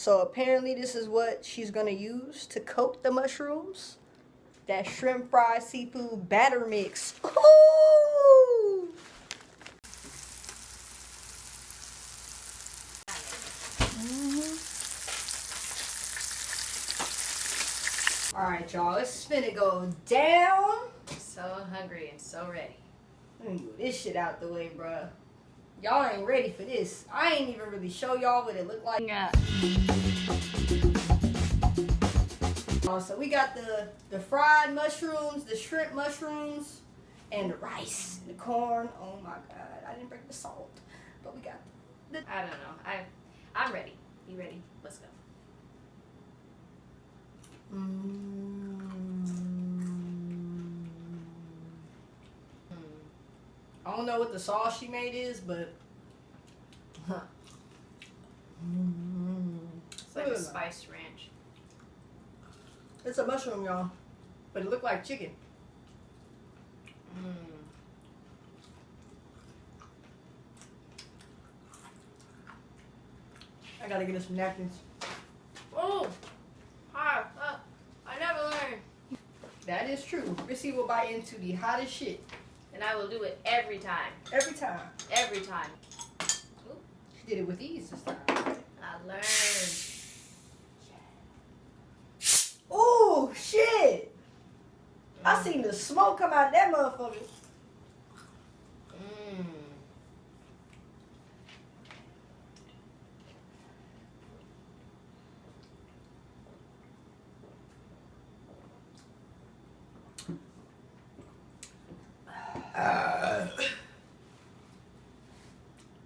So apparently this is what she's gonna use to coat the mushrooms. That shrimp fried seafood batter mix. Ooh! Alright, y'all, it's finna go down. So hungry and so ready. Let me move this shit out the way, bruh. Y'all ain't ready for this. I ain't even really show y'all what it looked like. Yeah. So we got the fried mushrooms, the shrimp mushrooms, and the rice, and the corn. Oh my god, I didn't bring the salt, but we got the. I don't know. I'm ready. You ready? Let's go. I don't know what the sauce she made is, but It's like a spiced ranch. It's a mushroom, y'all, but it looked like chicken. I gotta get us some napkins. Oh, hi. I never learned. That is true. Rissy will bite into the hottest shit. And I will do it every time. Every time. Every time. Ooh. She did it with ease this time. I learned. Oh shit! I seen the smoke come out of that motherfucker.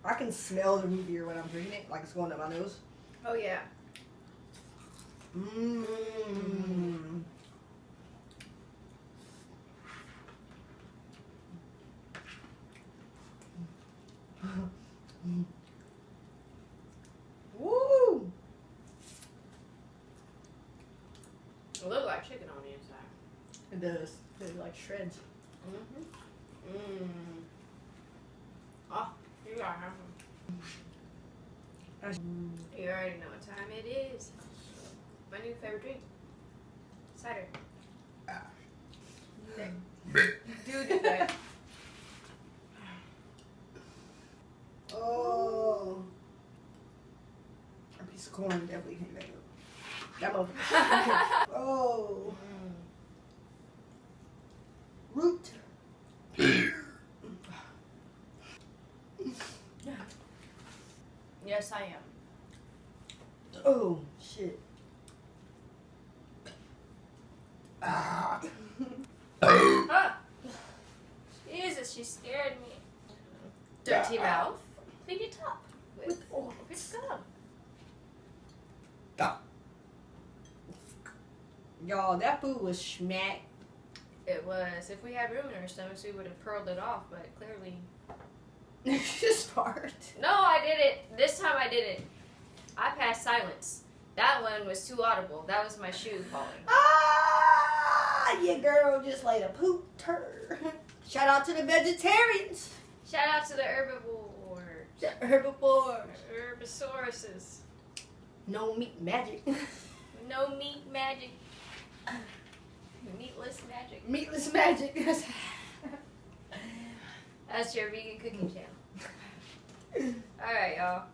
I can smell the root beer when I'm drinking it, like it's going up my nose. Oh yeah. Woo! It looks like chicken on the inside. It does. It's like shreds. Oh, you gotta have them. You already know what time it is. My new favorite drink. Cider. Dude, that. Oh. A piece of corn definitely can make it. That motherfucker. Oh. Root. Yes, I am. Oh, shit. Ah. Jesus, she scared me. Dirty mouth. Clean it up with scum. Y'all, that food was schmack. It was. If we had room in our stomachs, we would have pearled it off, but clearly. Just fart. No, I didn't. This time I didn't. I passed silence. That one was too audible. That was my shoe falling. Ah, your girl just laid a poop turd. Shout out to the vegetarians. Shout out to the herbivores. The herbivores. Herbisauruses. No meat magic. No meat magic. Meatless magic. Meatless magic. That's your vegan cooking channel. Alright, y'all.